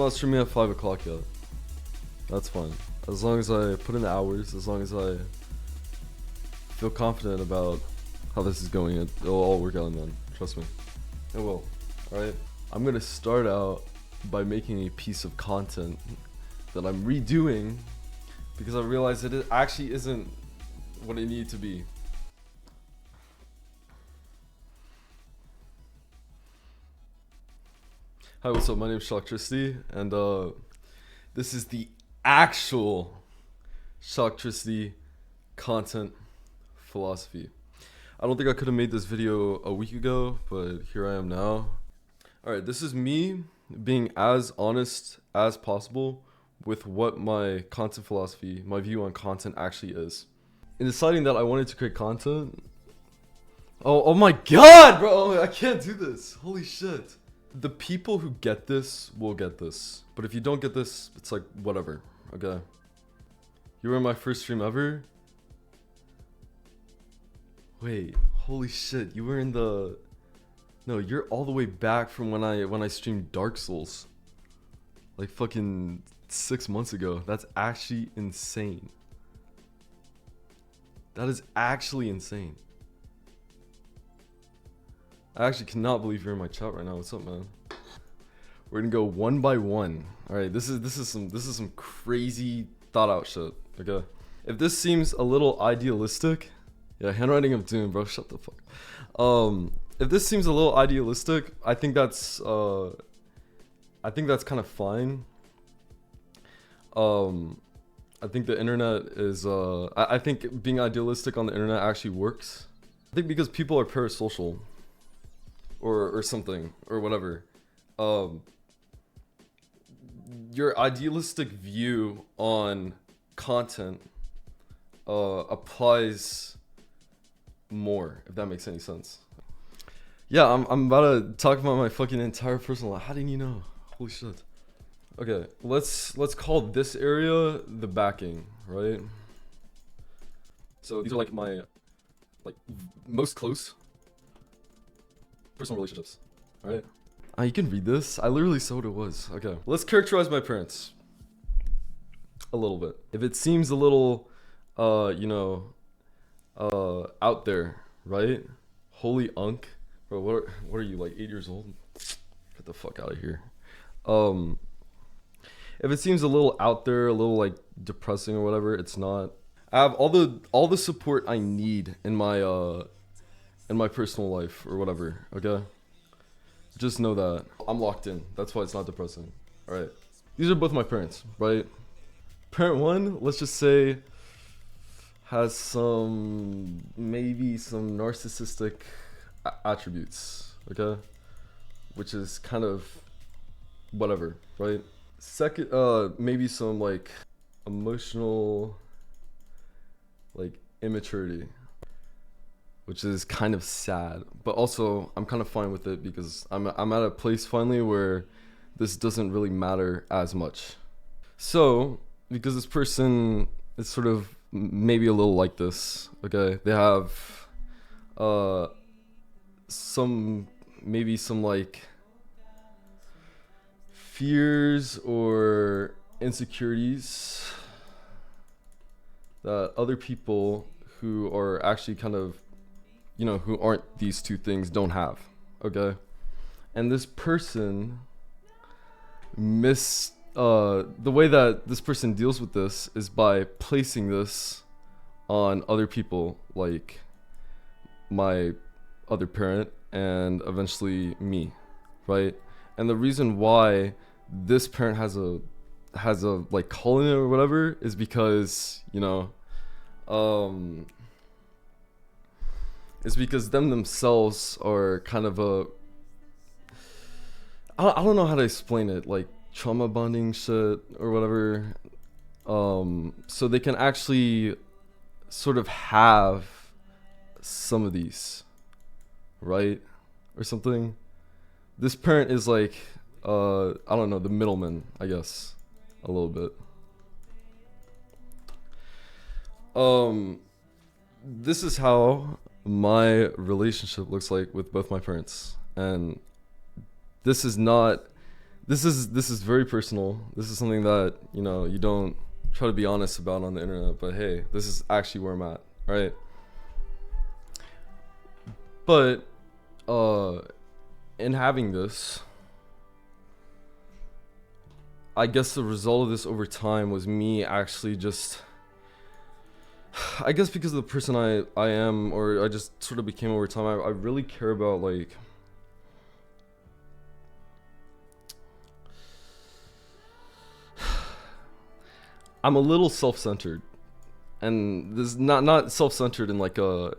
not streaming at 5 o'clock yet. That's fine. As long as I put in the hours, as long as I feel confident about how this is going, it'll all work out, man. Trust me. It will. Alright? I'm gonna start out by making a piece of content that I'm redoing because I realized that it actually isn't what it needed to be. Hi, what's up? My name is Shocktricity, and this is the actual Shocktricity content philosophy. I don't think I could have made this video a week ago, but here I am now. Alright, this is me being as honest as possible with what my content philosophy, my view on content actually is. In deciding that I wanted to create content... Oh my god, bro! I can't do this. Holy shit. The people who get this will get this. But if you don't get this, it's like, whatever. Okay? You were in my first stream ever? Wait, holy shit. You were in the... No, you're all the way back from when I streamed Dark Souls. Like fucking 6 months ago. That's actually insane. That is actually insane. I actually cannot believe you're in my chat right now. What's up, man? We're gonna go one by one. All right, this is some crazy thought out shit. Okay, if this seems a little idealistic, yeah, handwriting of doom, bro. Shut the fuck. If this seems a little idealistic, I think that's kind of fine. I think the internet is I think being idealistic on the internet actually works. I think because people are parasocial. Or something, or whatever. Your idealistic view on content applies more, if that makes any sense. Yeah, I'm about to talk about my fucking entire personal life. How didn't you know? Holy shit. Okay, let's call this area the backing, right? So these are like my most close personal relationships. Alright. You can read this. I literally saw what it was. Okay. Let's characterize my parents. A little bit. If it seems a little, out there, right? Holy unk. Bro, what are you, like 8 years old? Get the fuck out of here. If it seems a little out there, a little like depressing or whatever, it's not. I have all the support I need in my personal life or whatever, okay? Just know that I'm locked in. That's why it's not depressing. All right. These are both my parents, right? Parent one, let's just say, has maybe some narcissistic attributes, okay? Which is kind of whatever, right? Second, maybe some like emotional immaturity, which is kind of sad, but also I'm kind of fine with it because I'm at a place finally where this doesn't really matter as much. So, because this person is sort of maybe a little like this, okay? They have some like fears or insecurities that other people who are actually kind of who aren't these two things don't have, okay? And this person the way that this person deals with this is by placing this on other people, like my other parent and eventually me, right? And the reason why this parent has a like calling it or whatever is because, it's because them themselves are kind of I don't know how to explain it, like trauma bonding shit or whatever. So they can actually sort of have some of these, right? Or something. This parent is like, I don't know, the middleman, I guess, a little bit. This is how my relationship looks like with both my parents, and this is not this is very personal. This is something that, you know, you don't try to be honest about on the internet, but hey, this is actually where I'm at, right? But in having this, I guess the result of this over time was me actually just, I guess because of the person I am, or I just sort of became over time, I really care about, like, I'm a little self-centered, and this is not self-centered in like a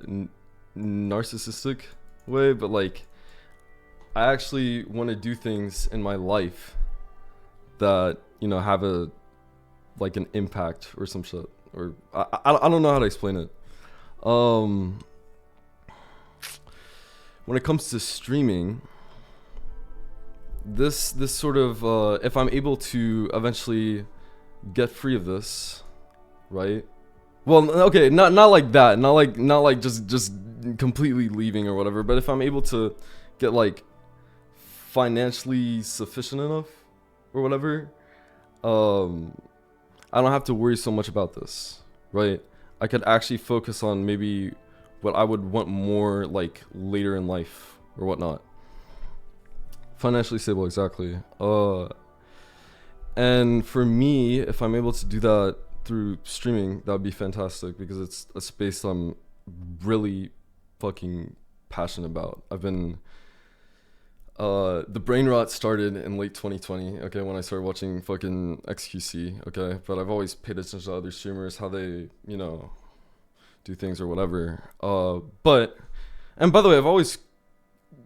narcissistic way, but like I actually want to do things in my life that, you know, have a like an impact or some shit, or I don't know how to explain it. When it comes to streaming, this sort of if I'm able to eventually get free of this, right? Well, okay, not like that, not like just completely leaving or whatever, but if I'm able to get like financially sufficient enough or whatever, I don't have to worry so much about this, right? I could actually focus on maybe what I would want more like later in life or whatnot. Financially stable, exactly. And for me, if I'm able to do that through streaming, that would be fantastic, because it's a space I'm really fucking passionate about. I've been the brain rot started in late 2020, okay, when I started watching fucking XQC, okay, but I've always paid attention to other streamers, how they, you know, do things or whatever. But, and by the way, I've always,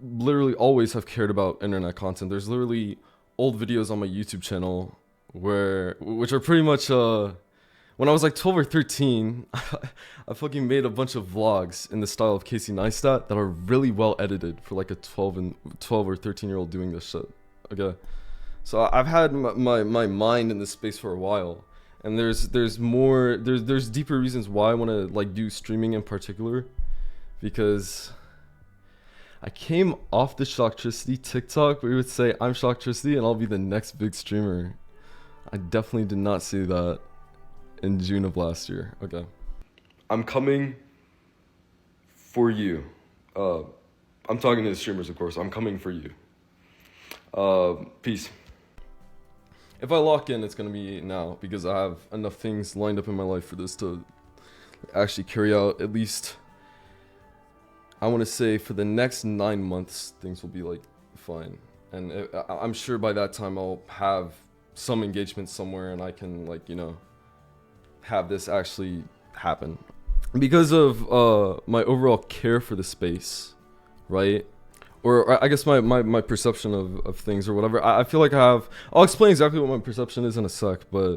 literally always have cared about internet content. There's literally old videos on my YouTube channel which are pretty much when I was like 12 or 13, I fucking made a bunch of vlogs in the style of Casey Neistat that are really well edited for like a 12 or 13-year-old doing this shit. Okay, so I've had my mind in this space for a while, and there's deeper reasons why I want to like do streaming in particular, because I came off the Shocktricity TikTok where we would say, I'm Shocktricity and I'll be the next big streamer. I definitely did not see that in June of last year. Okay. I'm coming for you. I'm talking to the streamers, of course. I'm coming for you. Peace. If I lock in, it's going to be now, because I have enough things lined up in my life for this to actually carry out. At least, I want to say for the next 9 months, things will be like fine. And I'm sure by that time I'll have some engagement somewhere, and I can, like, you know, have this actually happen. Because of my overall care for the space, right? Or I guess my perception of things or whatever. I feel like I'll explain exactly what my perception is in a sec, but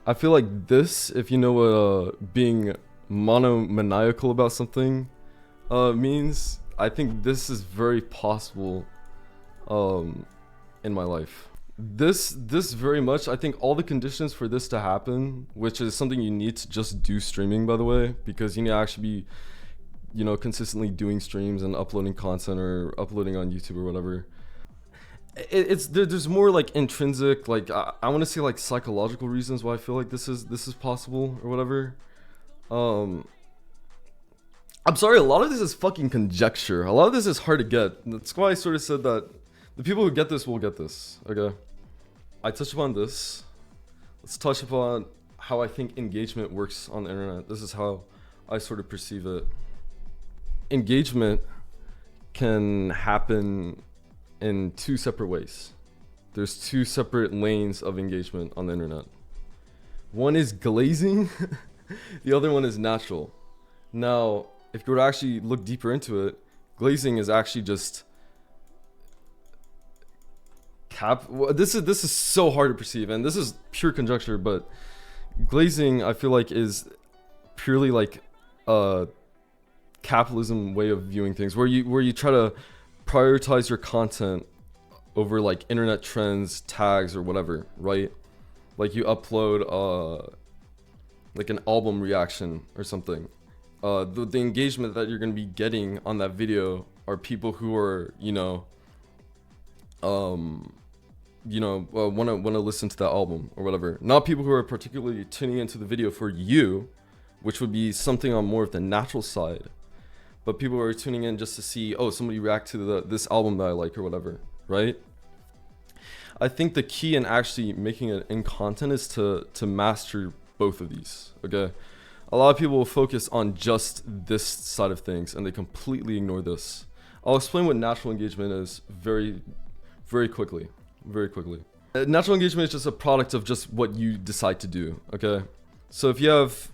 I feel like this, if you know what being monomaniacal about something means, I think this is very possible in my life. This very much, I think all the conditions for this to happen, which is something you need to just do streaming, by the way, because you need to actually be, you know, consistently doing streams and uploading content or uploading on YouTube or whatever. There's more like intrinsic, like I want to say like psychological reasons why I feel like this is possible or whatever. I'm sorry, a lot of this is fucking conjecture. A lot of this is hard to get. That's why I sort of said that the people who get this will get this. Okay. I touched upon this. Let's touch upon how I think engagement works on the internet. This is how I sort of perceive it. Engagement can happen in two separate ways. There's two separate lanes of engagement on the internet. One is glazing, the other one is natural. Now, if you were to actually look deeper into it, glazing is actually just this is so hard to perceive, and this is pure conjecture, but glazing, I feel like, is purely like a capitalism way of viewing things, where you try to prioritize your content over like internet trends, tags, or whatever, right? Like you upload like an album reaction or something. The engagement that you're gonna be getting on that video are people who are, you know, want to listen to that album or whatever. Not people who are particularly tuning into the video for you, which would be something on more of the natural side, but people who are tuning in just to see, oh, somebody react to this album that I like or whatever, right? I think the key in actually making it in content is to master both of these. Okay, a lot of people will focus on just this side of things and they completely ignore this. I'll explain what natural engagement is very quickly. Natural engagement is just a product of just what you decide to do. Okay, so if you have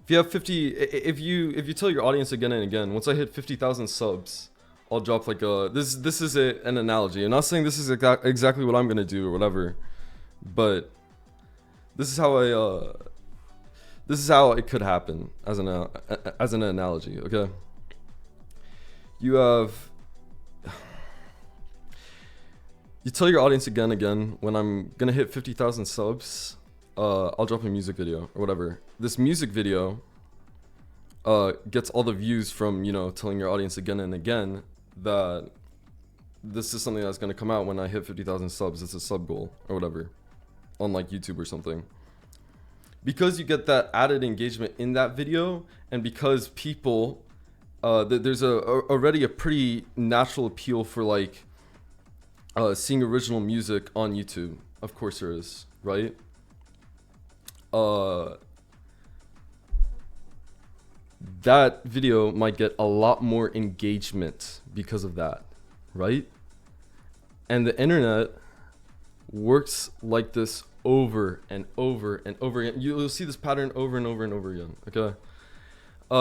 50, if you tell your audience again and again, once I hit 50,000 subs, I'll drop like this is an analogy. I'm not saying this is exactly what I'm gonna do or whatever, but this is how it could happen as an analogy. Okay, you tell your audience again and again, when I'm gonna hit 50,000 subs, I'll drop a music video or whatever. This music video gets all the views from, telling your audience again and again that this is something that's going to come out when I hit 50,000 subs. It's a sub goal or whatever on like YouTube or something. Because you get that added engagement in that video, and because people, there's already a pretty natural appeal for like seeing original music on YouTube. Of course there is, right? That video might get a lot more engagement because of that, right? And the internet works like this over and over and over again. You'll see this pattern over and over and over again. Okay,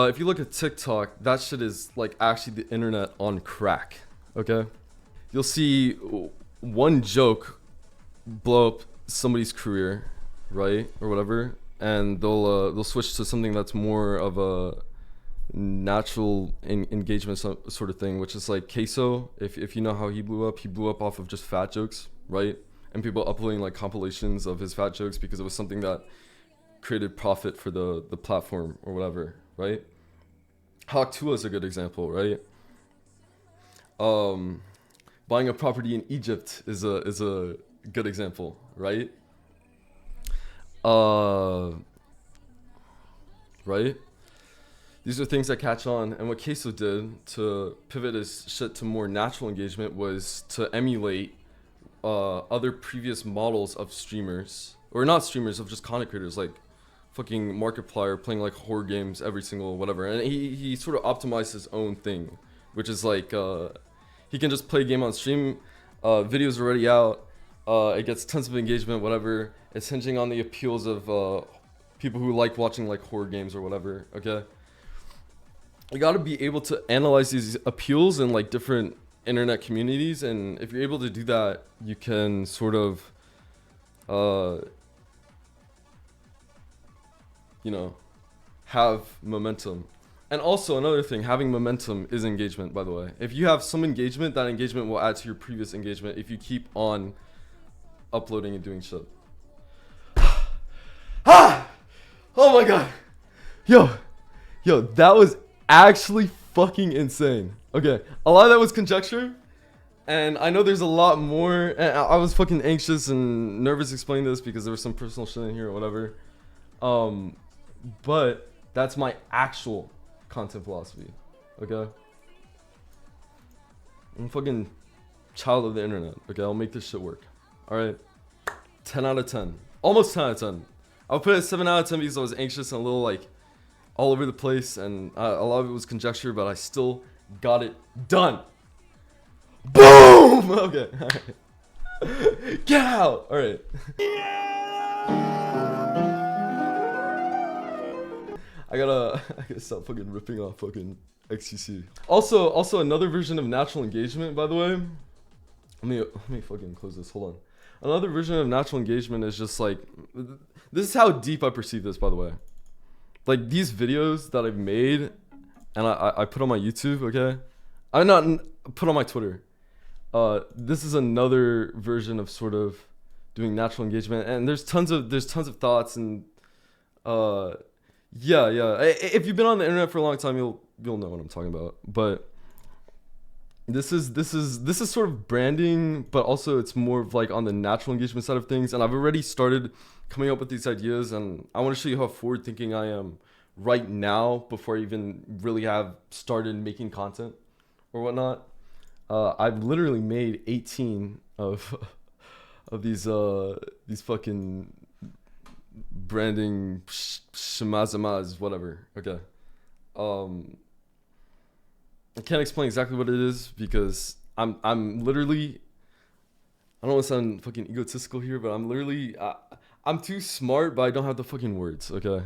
if you look at TikTok, that shit is like actually the internet on crack. Okay, you'll see one joke blow up somebody's career, right, or whatever, and they'll switch to something that's more of a natural engagement sort of thing, which is like Queso. If you know how he blew up off of just fat jokes, right? And people uploading like compilations of his fat jokes because it was something that created profit for the platform or whatever, right? Hawk Tuah is a good example, right? Buying a property in Egypt is a good example, right? Right? These are things that catch on, and what Queso did to pivot his shit to more natural engagement was to emulate other previous models of streamers, or not streamers, of just content creators, like fucking Markiplier playing like horror games every single whatever, and he sort of optimized his own thing, which is like he can just play a game on stream, videos already out, it gets tons of engagement, whatever. It's hinging on the appeals of people who like watching like horror games or whatever. Okay, you got to be able to analyze these appeals in like different internet communities, and if you're able to do that, you can sort of have momentum. And also another thing, having momentum is engagement, by the way. If you have some engagement, that engagement will add to your previous engagement if you keep on uploading and doing shit. Ah! Oh my god. Yo, that was actually fucking insane. Okay, a lot of that was conjecture, and I know there's a lot more, and I was fucking anxious and nervous explaining this because there was some personal shit in here or whatever. But that's my actual content philosophy. Okay, I'm a fucking child of the internet. Okay, I'll make this shit work. All right, 10 out of 10, almost 10 out of 10. I'll put it 7 out of 10 because I was anxious and a little like all over the place, and a lot of it was conjecture, but I still got it done. Boom. Okay, all right. Get out. All right. I gotta stop fucking ripping off fucking XQC. Also another version of natural engagement, by the way. Let me fucking close this. Hold on. Another version of natural engagement is just like, this is how deep I perceive this, by the way. Like these videos that I've made and I put on my YouTube, okay? I'm not put on my Twitter. This is another version of sort of doing natural engagement, and there's tons of thoughts, and yeah. If you've been on the internet for a long time, you'll know what I'm talking about. But This is sort of branding, but also it's more of like on the natural engagement side of things. And I've already started coming up with these ideas, and I want to show you how forward thinking I am right now before I even really have started making content or whatnot. I've literally made 18 of of these fucking branding shemazamaz, whatever. Okay. I can't explain exactly what it is because I'm literally, I don't want to sound fucking egotistical here, but I'm literally I'm too smart, but I don't have the fucking words. Okay.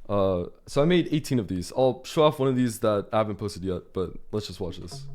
So I made 18 of these. I'll show off one of these that I haven't posted yet, but let's just watch this.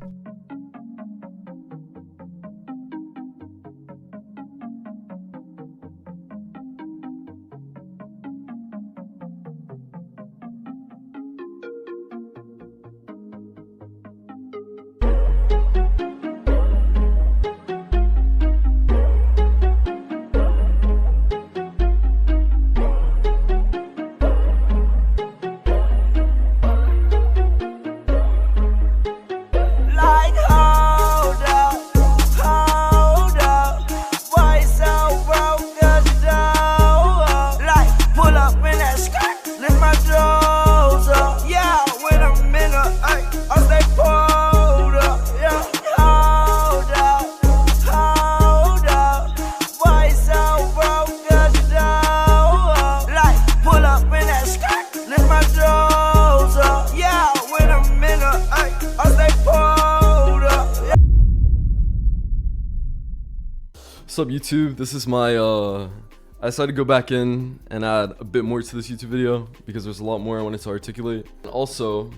What's up, YouTube? This is my I decided to go back in and add a bit more to this YouTube video because there's a lot more I wanted to articulate. And also,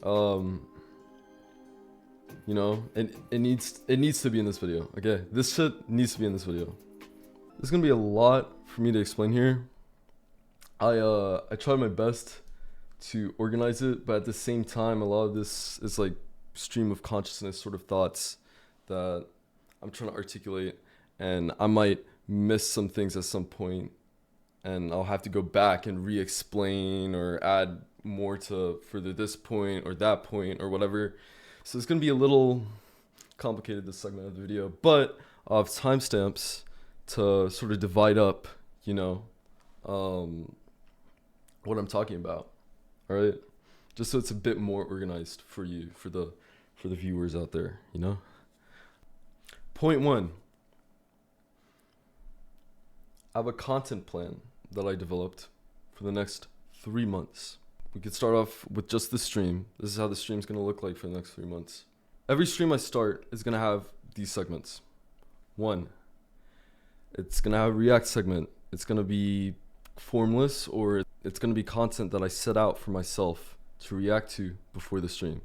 you know, it needs to be in this video. Okay, this shit needs to be in this video. There's gonna be a lot for me to explain here. I tried my best to organize it, but at the same time, a lot of this is like stream of consciousness sort of thoughts that I'm trying to articulate, and I might miss some things at some point, and I'll have to go back and re-explain or add more to further this point or that point or whatever. So it's gonna be a little complicated, this segment of the video, but I'll have timestamps to sort of divide up, you know, what I'm talking about. All right, just so it's a bit more organized for you, for the viewers out there, you know. Point 1, I have a content plan that I developed for the next 3 months. We could start off with just the stream. This is how the stream's gonna look like for the next 3 months. Every stream I start is gonna have these segments. 1, it's gonna have a react segment. It's gonna be formless, or it's gonna be content that I set out for myself to react to before the stream.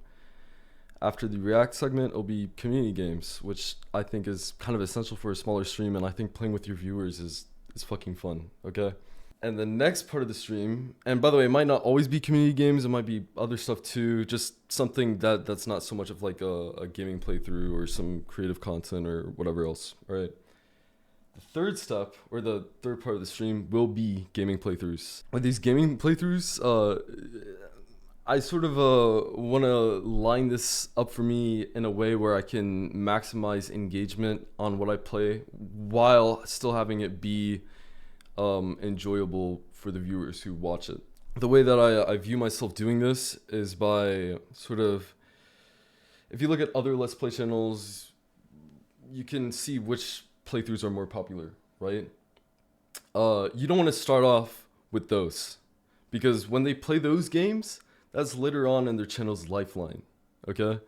After the react segment, it'll be community games, which I think is kind of essential for a smaller stream, and I think playing with your viewers is fucking fun, okay? And the next part of the stream, and by the way, it might not always be community games, it might be other stuff too, just something that's not so much of like a gaming playthrough or some creative content or whatever else, right? The third step, or the third part of the stream, will be gaming playthroughs. With these gaming playthroughs, I sort of want to line this up for me in a way where I can maximize engagement on what I play while still having it be enjoyable for the viewers who watch it. The way that I view myself doing this is by sort of, if you look at other Let's Play channels, you can see which playthroughs are more popular, right? You don't want to start off with those, because when they play those games, that's later on in their channel's lifeline, okay?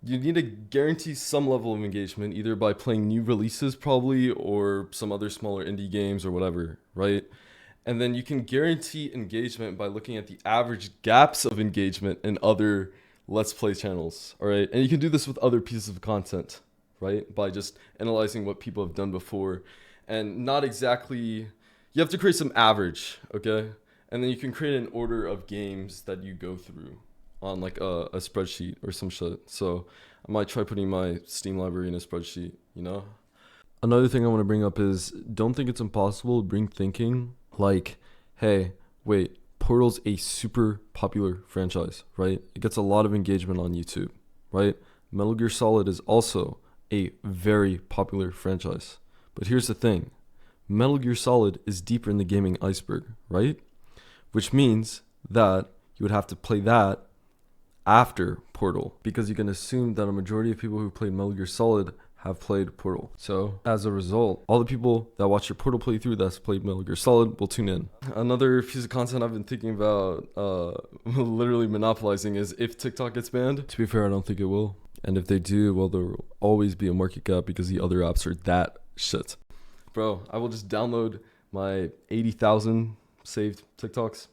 You need to guarantee some level of engagement, either by playing new releases probably, or some other smaller indie games or whatever, right? And then you can guarantee engagement by looking at the average gaps of engagement in other Let's Play channels, all right? And you can do this with other pieces of content, right? By just analyzing what people have done before, and not exactly, you have to create some average, okay? And then you can create an order of games that you go through on like a spreadsheet or some shit. So I might try putting my Steam library in a spreadsheet, you know? Another thing I want to bring up is, don't think it's impossible to bring thinking like, hey, wait, Portal's a super popular franchise, right? It gets a lot of engagement on YouTube, right? Metal Gear Solid is also a very popular franchise. But here's the thing. Metal Gear Solid is deeper in the gaming iceberg, right? Which means that you would have to play that after Portal, because you can assume that a majority of people who played Metal Gear Solid have played Portal. So as a result, all the people that watch your Portal playthrough that's played Metal Gear Solid will tune in. Another piece of content I've been thinking about literally monopolizing is if TikTok gets banned. To be fair, I don't think it will. And if they do, well, there will always be a market gap because the other apps are that shit. Bro, I will just download my 80,000 saved TikToks.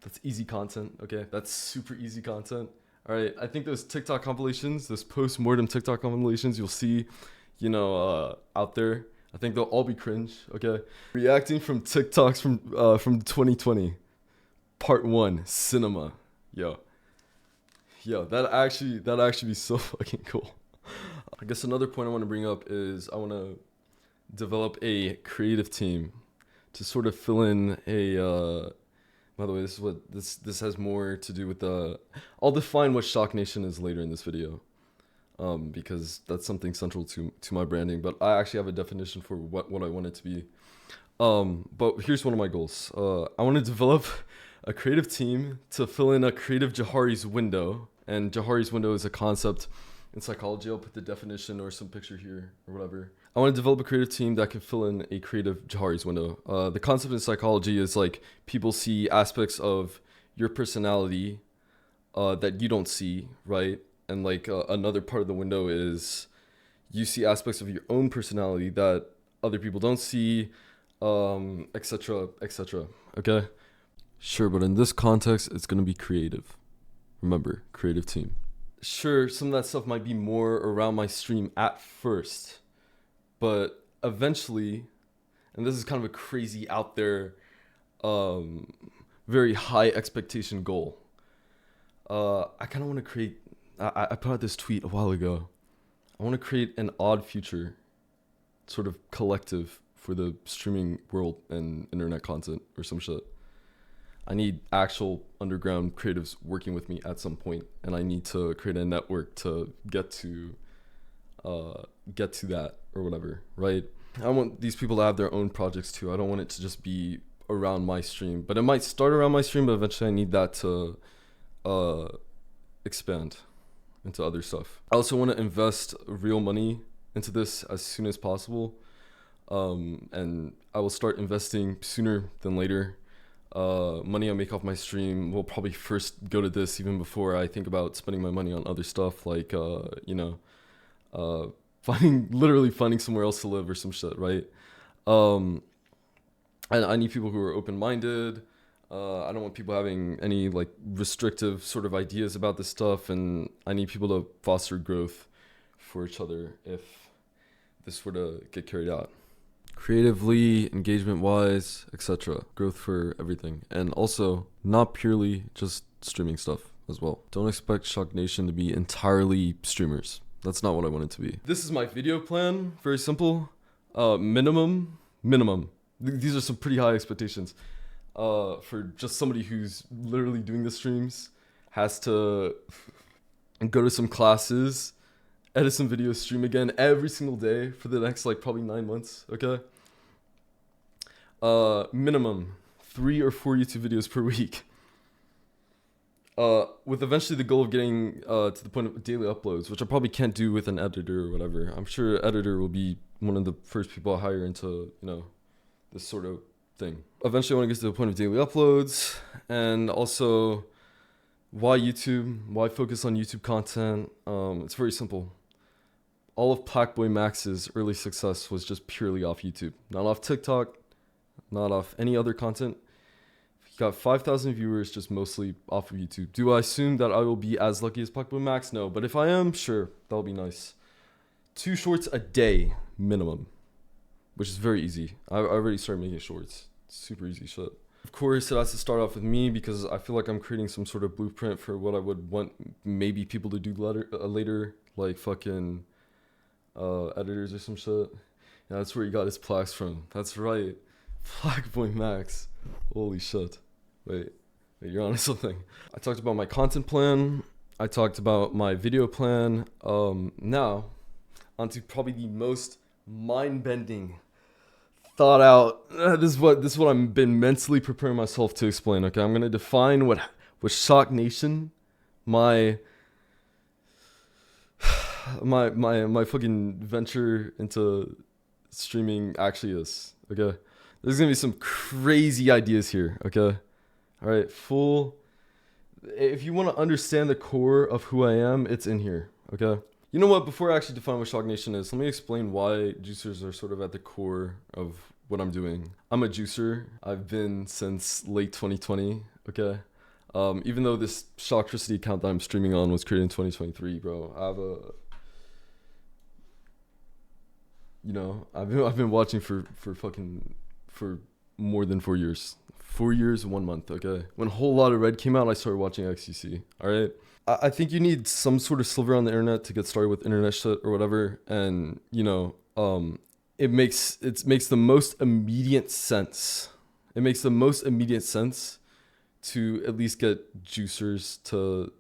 That's easy content, okay? That's super easy content. All right, I think those TikTok compilations, those post-mortem TikTok compilations you'll see, out there, I think they'll all be cringe, okay? Reacting from TikToks from 2020, part 1, cinema. Yo, that actually be so fucking cool. I guess another point I want to bring up is I want to develop a creative team to sort of fill in a by the way, this is what this has more to do with I'll define what Shocknation is later in this video, because that's something central to my branding. But I actually have a definition for what I want it to be. But here's one of my goals. I want to develop a creative team to fill in a creative Johari's window, and Johari's window is a concept in psychology. I'll put the definition or some picture here or whatever. I want to develop a creative team that can fill in a creative Johari's window. The concept in psychology is like people see aspects of your personality that you don't see, right? And like another part of the window is you see aspects of your own personality that other people don't see, etc., etc. Okay? Sure, but in this context, it's going to be creative. Remember, creative team. Sure, some of that stuff might be more around my stream at first, but eventually, and this is kind of a crazy out there, very high expectation goal. I kind of want to create, I put out this tweet a while ago. I want to create an odd future sort of collective for the streaming world and internet content or some shit. I need actual underground creatives working with me at some point, and I need to create a network to get to that or whatever, right? I want these people to have their own projects too. I don't want it to just be around my stream, but it might start around my stream, but eventually I need that to expand into other stuff. I also want to invest real money into this as soon as possible, and I will start investing sooner than later. Money I make off my stream will probably first go to this even before I think about spending my money on other stuff like finding somewhere else to live or some shit, right? And I need people who are open-minded. I don't want people having any like restrictive sort of ideas about this stuff, and I need people to foster growth for each other if this were to get carried out. Creatively, engagement-wise, etc. Growth for everything. And also, not purely just streaming stuff as well. Don't expect Shocknation to be entirely streamers. That's not what I want it to be. This is my video plan. Very simple. Minimum. These are some pretty high expectations. For just somebody who's literally doing the streams, has to go to some classes, edit some videos, stream again every single day for the next like probably 9 months, okay? Minimum 3 or 4 YouTube videos per week. With eventually the goal of getting to the point of daily uploads, which I probably can't do with an editor or whatever. I'm sure an editor will be one of the first people I hire into, this sort of thing. Eventually I want to get to the point of daily uploads, and also why YouTube? Why focus on YouTube content? It's very simple. All of Blackboy Max's early success was just purely off YouTube. Not off TikTok, not off any other content. He got 5,000 viewers just mostly off of YouTube. Do I assume that I will be as lucky as Blackboy Max? No, but if I am, sure, that'll be nice. 2 shorts a day minimum, which is very easy. I already started making shorts. Super easy shit. Of course, it has to start off with me because I feel like I'm creating some sort of blueprint for what I would want maybe people to do later, like fucking editors or some shit. Yeah, that's where he got his plaques from. That's right. Blackboy Max. Holy shit. Wait, you're on something. I talked about my content plan. I talked about my video plan. Now, onto probably the most mind-bending, thought out. This is what I've been mentally preparing myself to explain. Okay, I'm gonna define what Shock Nation, my my fucking venture into streaming actually is. Okay, there's gonna be some crazy ideas here. Okay, all right, full. If you want to understand the core of who I am, it's in here. Okay. You know what? Before I actually define what Shock Nation is, let me explain why juicers are sort of at the core of what I'm doing. I'm a juicer. I've been since late 2020. Okay. Even though this Shocktricity account that I'm streaming on was created in 2023, bro, I have a, I've been watching for more than 4 years. 4 years, 1 month, okay? When a whole lot of red came out, I started watching XQC, all right? I think you need some sort of sliver on the internet to get started with internet shit or whatever. And, it makes the most immediate sense. It makes the most immediate sense to at least get juicers to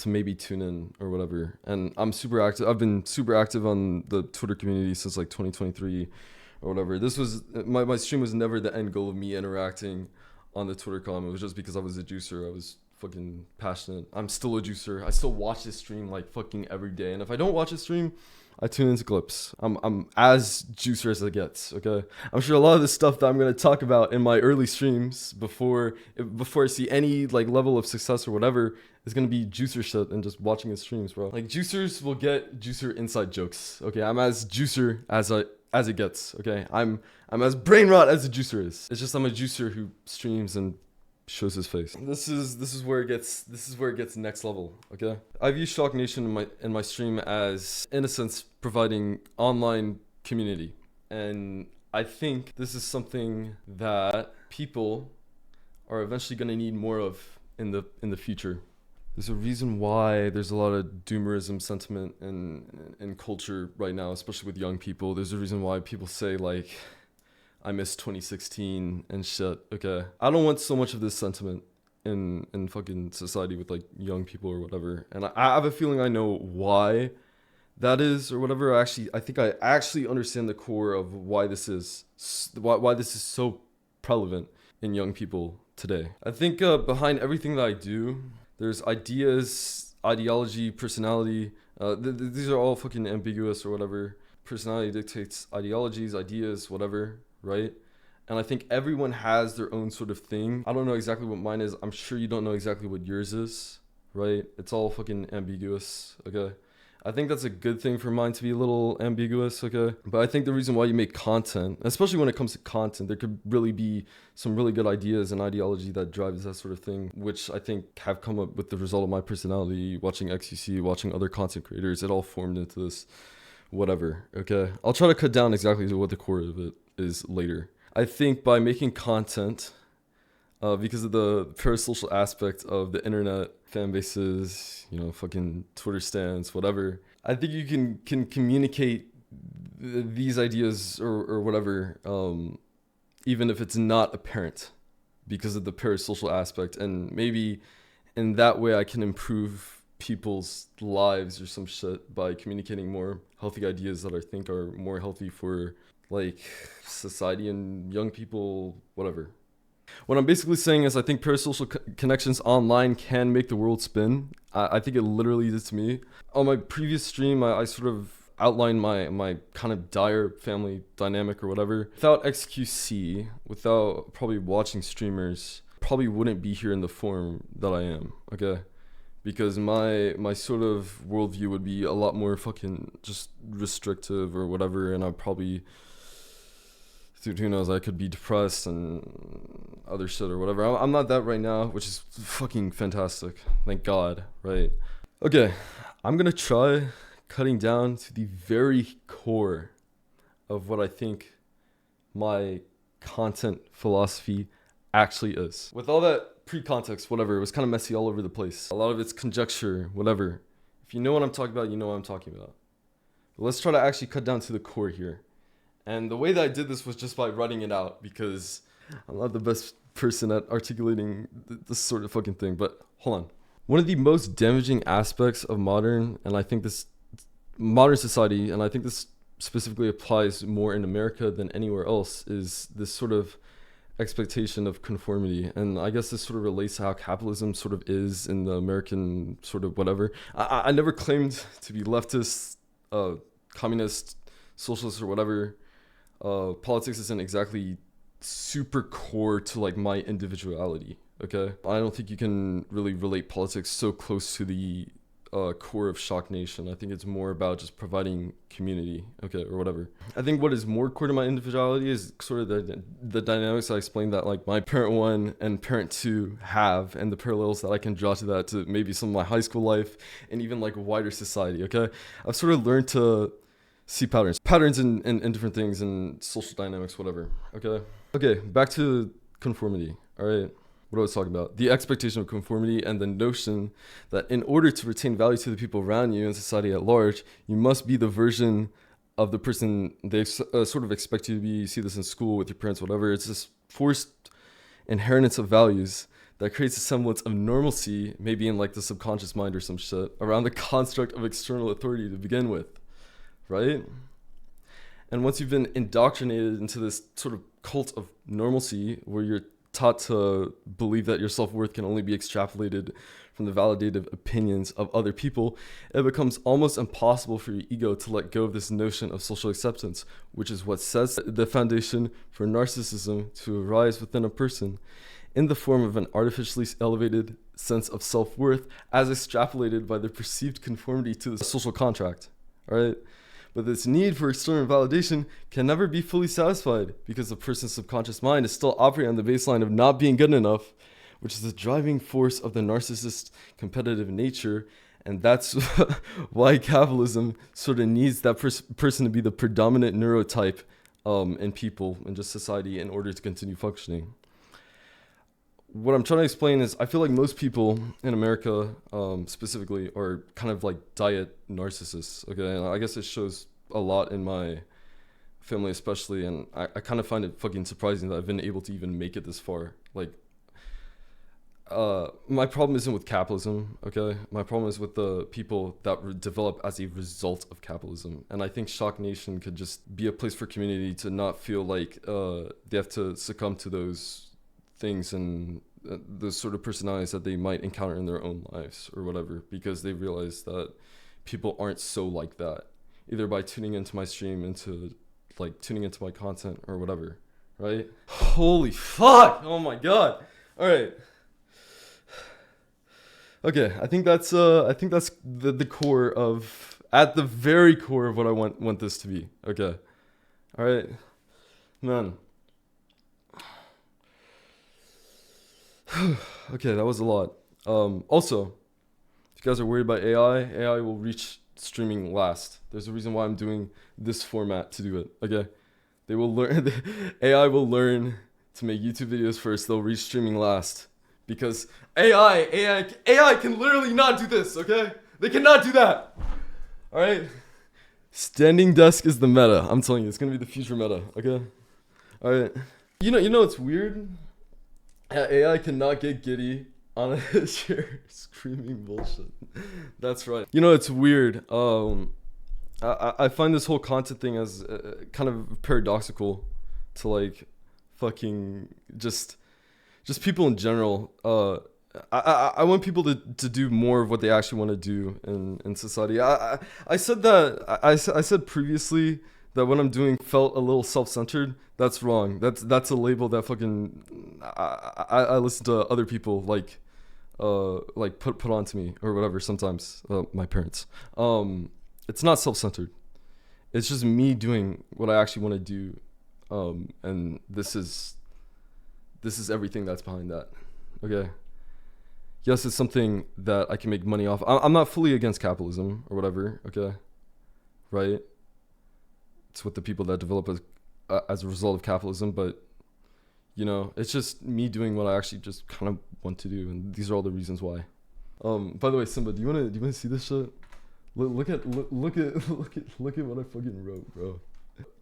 maybe tune in or whatever. And I'm super active. I've been super active on the Twitter community since like 2023 or whatever. This was my stream was never the end goal of me interacting on the Twitter column. It was just because I was a juicer. I was fucking passionate. I'm still a juicer. I still watch this stream like fucking every day. And if I don't watch a stream, I tune into clips. I'm as juicer as it gets. Okay, I'm sure a lot of the stuff that I'm gonna talk about in my early streams before I see any like level of success or whatever is gonna be juicer shit and just watching his streams, bro. Like juicers will get juicer inside jokes. Okay, I'm as juicer as it gets. Okay, I'm as brain rot as a juicer is. It's just I'm a juicer who streams and shows his face. This is where it gets next level. Okay, I view Shock Nation in my stream as, in a sense, providing online community, and I think this is something that people are eventually going to need more of in the future. There's a reason why there's a lot of doomerism sentiment in culture right now, especially with young people. There's a reason why people say like, I miss 2016 and shit. Okay, I don't want so much of this sentiment in fucking society with like young people or whatever. And I have a feeling I know why that is or whatever. I think I actually understand the core of why this is so prevalent in young people today. I think behind everything that I do, there's ideas, ideology, personality. These are all fucking ambiguous or whatever. Personality dictates ideologies, ideas, whatever, right? And I think everyone has their own sort of thing. I don't know exactly what mine is. I'm sure you don't know exactly what yours is, right? It's all fucking ambiguous, okay? I think that's a good thing for mine to be a little ambiguous, okay? But I think the reason why you make content, especially when it comes to content, there could really be some really good ideas and ideology that drives that sort of thing, which I think have come up with the result of my personality, watching XQC, watching other content creators. It all formed into this whatever, okay? I'll try to cut down exactly to what the core of it is later. I think by making content, because of the parasocial aspect of the internet, fan bases, fucking Twitter stands, whatever, I think you can communicate these ideas or whatever, even if it's not apparent because of the parasocial aspect. And maybe in that way I can improve people's lives or some shit by communicating more healthy ideas that I think are more healthy for like society and young people, whatever. What I'm basically saying is I think parasocial connections online can make the world spin. I think it literally did to me. On my previous stream, I sort of outlined my kind of dire family dynamic or whatever. Without XQC, without probably watching streamers, probably wouldn't be here in the form that I am, okay? Because my sort of worldview would be a lot more fucking just restrictive or whatever, and I'd probably... Dude, who knows? I could be depressed and other shit or whatever. I'm not that right now, which is fucking fantastic. Thank God, right? Okay, I'm gonna try cutting down to the very core of what I think my content philosophy actually is. With all that pre-context, whatever, it was kind of messy all over the place. A lot of it's conjecture, whatever. If you know what I'm talking about, you know what I'm talking about. But let's try to actually cut down to the core here. And the way that I did this was just by writing it out, because I'm not the best person at articulating this sort of fucking thing. But hold on. One of the most damaging aspects of modern society, and I think this specifically applies more in America than anywhere else, is this sort of expectation of conformity. And I guess this sort of relates to how capitalism sort of is in the American sort of whatever. I never claimed to be leftist, communist, socialist, or whatever. Politics isn't exactly super core to like my individuality. Okay, I don't think you can really relate politics so close to the core of Shocknation. I think it's more about just providing community, okay, or whatever. I think what is more core to my individuality is sort of the dynamics I explained that like my parent 1 and parent 2 have, and the parallels that I can draw to that to maybe some of my high school life and even like wider society, okay? I've sort of learned to see patterns in different things and social dynamics, whatever, okay? Okay, back to conformity, all right? What I was talking about, the expectation of conformity and the notion that in order to retain value to the people around you and society at large, you must be the version of the person they sort of expect you to be. You see this in school with your parents, whatever. It's this forced inheritance of values that creates a semblance of normalcy, maybe in like the subconscious mind or some shit, around the construct of external authority to begin with, right? And once you've been indoctrinated into this sort of cult of normalcy where you're taught to believe that your self-worth can only be extrapolated from the validative opinions of other people, it becomes almost impossible for your ego to let go of this notion of social acceptance, which is what sets the foundation for narcissism to arise within a person in the form of an artificially elevated sense of self-worth as extrapolated by the perceived conformity to the social contract, all right? But this need for external validation can never be fully satisfied because the person's subconscious mind is still operating on the baseline of not being good enough, which is the driving force of the narcissist's competitive nature. And that's why capitalism sort of needs that person to be the predominant neurotype in people and just society in order to continue functioning. What I'm trying to explain is I feel like most people in America specifically are kind of like diet narcissists, okay? And I guess it shows a lot in my family especially, and I kind of find it fucking surprising that I've been able to even make it this far. Like, my problem isn't with capitalism, okay? My problem is with the people that develop as a result of capitalism. And I think Shock Nation could just be a place for community to not feel like they have to succumb to those things and the sort of personalities that they might encounter in their own lives or whatever, because they realize that people aren't so like that, either by tuning into my stream, tuning into my content or whatever, right? Holy fuck! Oh my god! All right. Okay, I think that's the core of, at the very core of what I want this to be. Okay. All right, man. Okay, that was a lot. Also, if you guys are worried about AI will reach streaming last. There's a reason why I'm doing this format to do it. Okay, they will learn. AI will learn to make YouTube videos first. They'll reach streaming last because AI can literally not do this. Okay, they cannot do that. All right, standing desk is the meta. I'm telling you, it's gonna be the future meta. Okay, all right. You know it's weird. AI cannot get giddy on a chair screaming bullshit. That's right. You know, it's weird. I find this whole content thing as kind of paradoxical to like fucking just people in general. I want people to do more of what they actually want to do in society. I said that I said previously that what I'm doing felt a little self-centered. That's wrong. That's a label that fucking I listen to other people like put onto me or whatever sometimes, my parents. It's not self-centered. It's just me doing what I actually want to do, and this is everything that's behind that. Okay. Yes, it's something that I can make money off. I'm not fully against capitalism or whatever. Okay, right? It's with the people that develop as a result of capitalism, but you know, it's just me doing what I actually just kind of want to do, and these are all the reasons why. By the way, Simba, do you wanna see this shit? Look at what I fucking wrote, bro.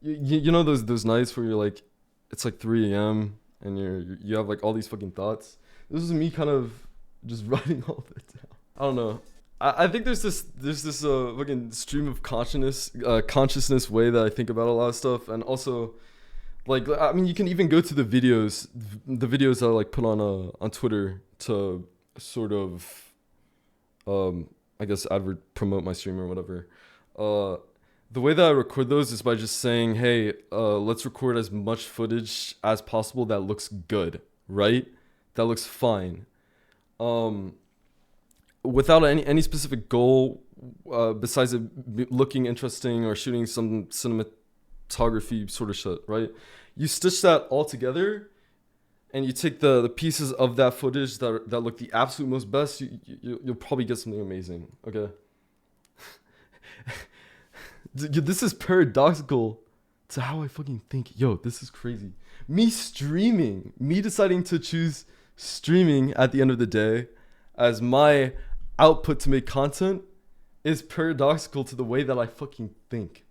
You know those nights where you're like, it's like 3 a.m. and you have like all these fucking thoughts. This is me kind of just writing all that down. I don't know. I think there's this fucking stream of consciousness way that I think about a lot of stuff, and also, like, I mean, you can even go to the videos that I like put on Twitter to sort of, I guess promote my stream or whatever. The way that I record those is by just saying, hey, let's record as much footage as possible that looks good, right? That looks fine. Without any specific goal, besides it looking interesting or shooting some cinematography sort of shit, right? You stitch that all together, and you take the pieces of that footage that look the absolute most best. You'll probably get something amazing. Okay. This is paradoxical to how I fucking think. Yo, this is crazy. Me deciding to choose streaming at the end of the day as my output to make content is paradoxical to the way that I fucking think.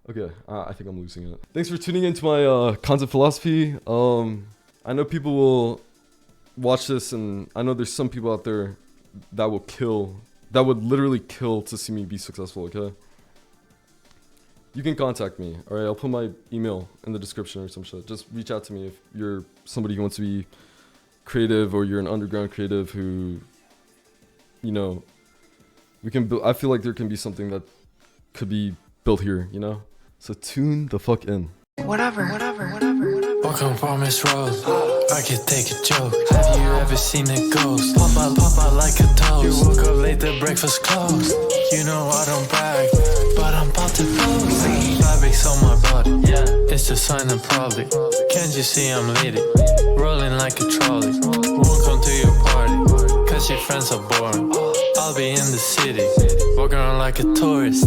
Okay, I think I'm losing it. Thanks for tuning into my content philosophy. I know people will watch this, and I know there's some people out there that would literally kill to see me be successful, okay? You can contact me, alright? I'll put my email in the description or some shit. Just reach out to me if you're somebody who wants to be creative, or you're an underground creative who, you know, we can build. I feel like there can be something that could be built here, you know? So tune the fuck in. Whatever. Welcome from this road. I can take a joke. Have you ever seen a ghost? Pop out like a toast. You woke up late, the breakfast closed. You know I don't brag, but I'm about to post. Fabrics on my body, it's a sign of probably. Can't you see I'm leading? Rolling like a trolley. Welcome to your party, cause your friends are boring. I'll be in the city, walking around like a tourist.